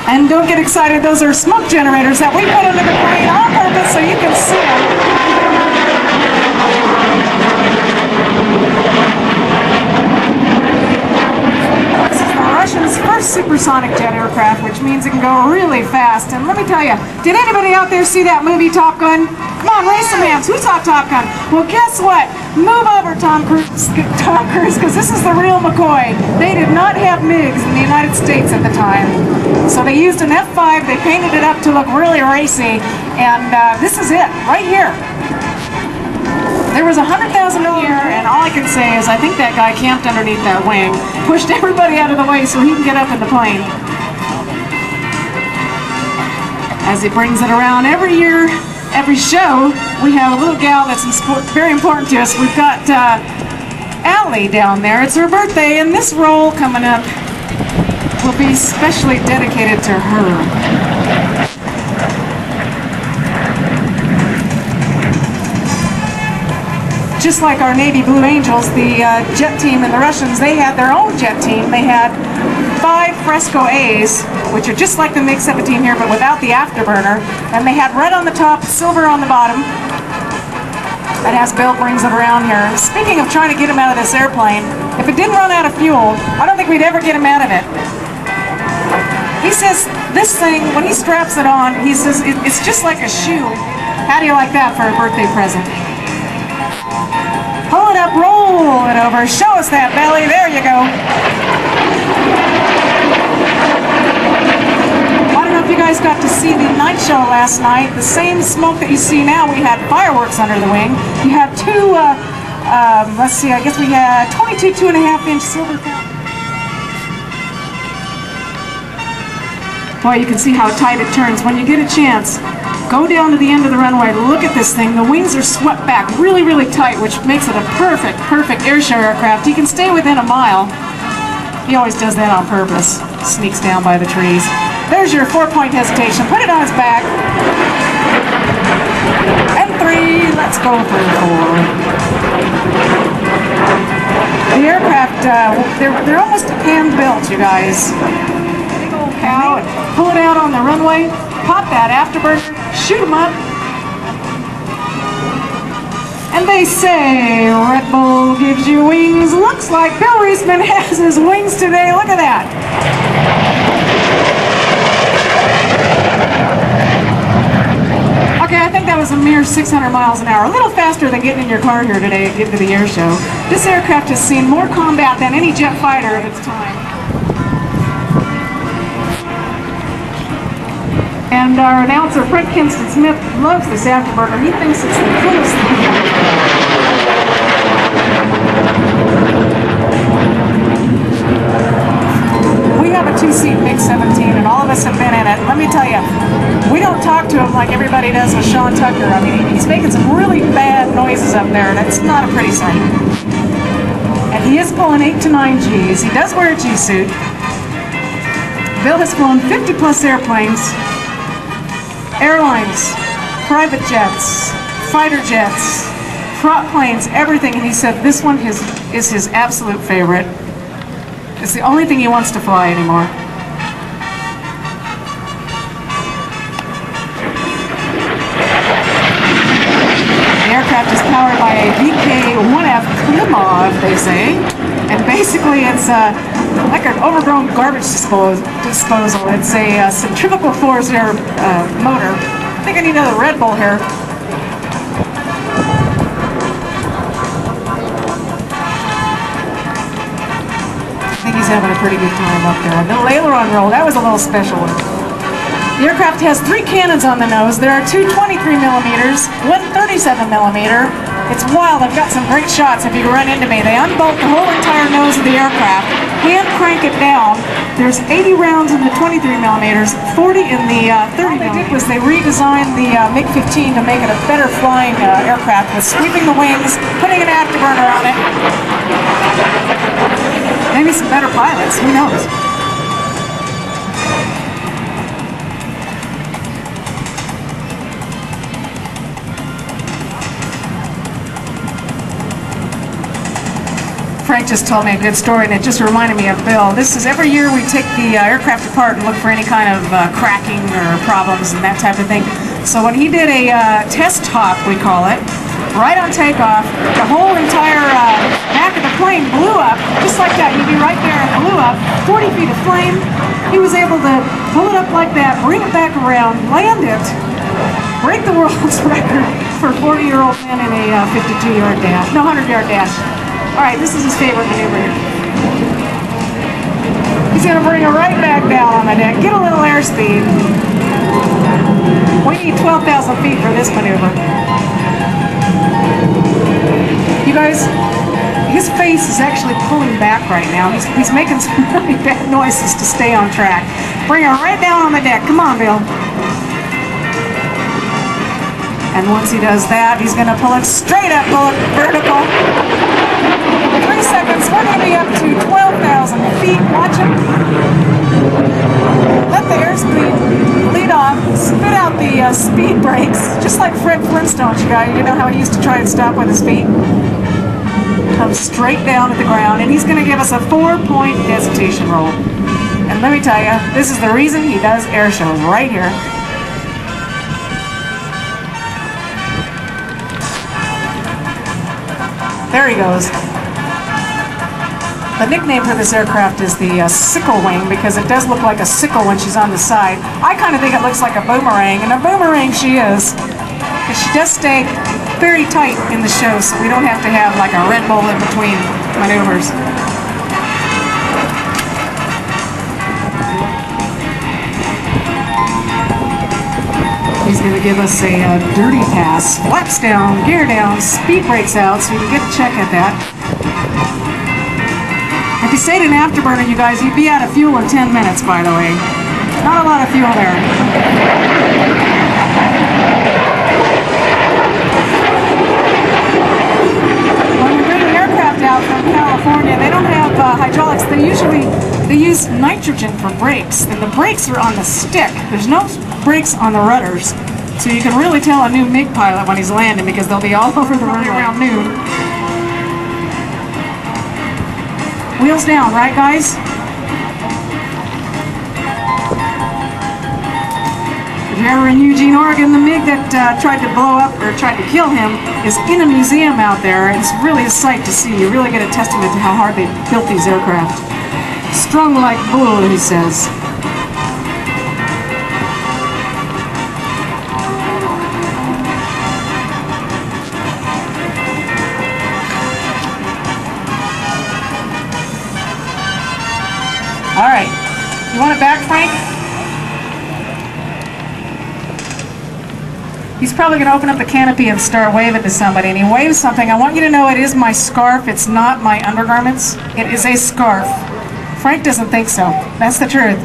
And don't get excited, those are smoke generators that we put under the plane on purpose so you can see them. Russian's first supersonic jet aircraft, which means it can go really fast. And let me tell you, did anybody out there see that movie Top Gun? Come on, raise some hands. Who saw Top Gun? Well, guess what? Move over, Tom Cruise, because this is the real McCoy. They did not have MiGs in the United States at the time. So they used an F5, they painted it up to look really racy, and this is it, right here. There was $100,000 here, and all I can say is I think that guy camped underneath that wing, pushed everybody out of the way so he can get up in the plane. As he brings it around every year, every show, we have a little gal that's very important to us. We've got Allie down there. It's her birthday, and this roll coming up will be specially dedicated to her. Just like our Navy Blue Angels, the jet team and the Russians, they had their own jet team. They had 5 Fresco A's, which are just like the MiG-17 here, but without the afterburner. And they had red on the top, silver on the bottom. And as Bill brings it around here, speaking of trying to get him out of this airplane, if it didn't run out of fuel, I don't think we'd ever get him out of it. He says this thing, when he straps it on, he says it's just like a shoe. How do you like that for a birthday present? Pull it up, roll it over, show us that belly, there you go. I don't know if you guys got to see the night show last night. The same smoke that you see now, we had fireworks under the wing. You had two, let's see, I guess we had 22 2.5-inch silver fountain. Boy, you can see how tight it turns. When you get a chance, go down to the end of the runway, look at this thing. The wings are swept back really, really tight, which makes it a perfect airshow aircraft. He can stay within a mile. He always does that on purpose. Sneaks down by the trees. There's your 4-point hesitation. Put it on his back. And 3, let's go for 4. The aircraft, they're almost hand-built, you guys. Big old cow. Pull it out on the runway. Pop that afterburner, shoot them up. And they say Red Bull gives you wings. Looks like Bill Reesman has his wings today. Look at that. Okay, I think that was a mere 600 miles an hour. A little faster than getting in your car here today to get to the air show. This aircraft has seen more combat than any jet fighter of its time. And our announcer, Fred Kinston-Smith, loves this afterburner. He thinks it's the coolest thing. We have a 2-seat MiG-17, and all of us have been in it. Let me tell you, we don't talk to him like everybody does with Sean Tucker. I mean, he's making some really bad noises up there, and it's not a pretty sight. And he is pulling 8 to 9 Gs. He does wear a G-suit. Bill has flown 50-plus airplanes. Airlines, private jets, fighter jets, prop planes, everything, and he said this one is his absolute favorite. It's the only thing he wants to fly anymore. The aircraft is powered by a VK-1F Klimov, they say, and basically it's like an overgrown garbage disposal. It's a centrifugal force air motor. I think I need another Red Bull here. I think he's having a pretty good time up there. The aileron roll, that was a little special one. The aircraft has 3 cannons on the nose. There are 2 23mm, 1 37mm. It's wild. I've got some great shots if you run into me. They unbolt the whole entire nose of the aircraft, hand crank it down. There's 80 rounds in the 23mm, 40 in the 30mm. All they did was they redesigned the MiG-15 to make it a better flying aircraft with sweeping the wings, putting an afterburner on it. Maybe some better pilots, who knows? Frank just told me a good story, and it just reminded me of Bill. This is every year we take the aircraft apart and look for any kind of cracking or problems and that type of thing. So when he did a test hop, we call it, right on takeoff, the whole entire back of the plane blew up, just like that. You'd be right there and it blew up, 40 feet of flame. He was able to pull it up like that, bring it back around, land it, break the world's record for a 40-year-old man in a 52-yard dash, no, 100-yard dash. All right, this is his favorite maneuver here. He's gonna bring it right back down on the deck, get a little airspeed. We need 12,000 feet for this maneuver. You guys, his face is actually pulling back right now. He's making some really bad noises to stay on track. Bring her right down on the deck. Come on, Bill. And once he does that, he's going to pull it straight up, pull it vertical. 3 seconds. We're going to be up to 12,000 feet. Watch him. Let the airspeed lead off. Spit out the speed brakes, just like Fred Flintstone, you guys. You know how he used to try and stop with his feet? Comes straight down to the ground, and he's going to give us a 4-point hesitation roll. And let me tell you, this is the reason he does air shows right here. There he goes. The nickname for this aircraft is the sickle wing, because it does look like a sickle when she's on the side. I kind of think it looks like a boomerang, and a boomerang she is, because she does stay very tight in the show, so we don't have to have like a Red Bull in between maneuvers. He's going to give us a dirty pass. Flaps down, gear down, speed brakes out, so you can get a check at that. If you stayed in afterburner, you guys, you'd be out of fuel in 10 minutes, by the way. Not a lot of fuel there. When we bring an aircraft out from California, they don't have hydraulics. They use nitrogen for brakes, and the brakes are on the stick. There's no brakes on the rudders, so you can really tell a new MiG pilot when he's landing, because they'll be all over the runway around noon. Wheels down, right guys? If you're ever in Eugene, Oregon, the MiG that tried to blow up or tried to kill him is in a museum out there. It's really a sight to see. You really get a testament to how hard they built these aircraft. Strung like bull, he says. All right, you want it back, Frank? He's probably going to open up the canopy and start waving to somebody, and he waves something. I want you to know it is my scarf. It's not my undergarments. It is a scarf. Frank doesn't think so. That's the truth.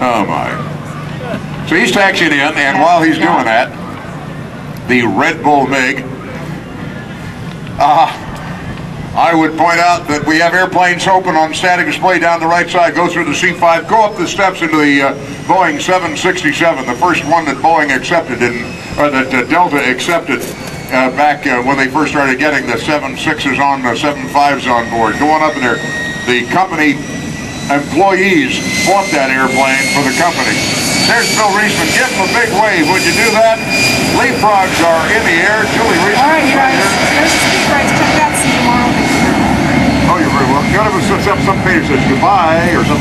Oh my. So he's taxiing in, and while he's doing that, the Red Bull MiG, I would point out that we have airplanes open on static display down the right side. Go through the C5, go up the steps into the Boeing 767, the first one that Boeing accepted, or that Delta accepted back when they first started getting the 76s on, the 75s on board. Go on up in there. The company employees bought that airplane for the company. There's Bill Reesman. Give him a big wave. Would you do that? Leapfrogs are in the air. Julie Reesman. All right, you guys. There's the speed brakes. Check that. See you tomorrow. Oh, you're very welcome. You gotta have some page that says goodbye or something.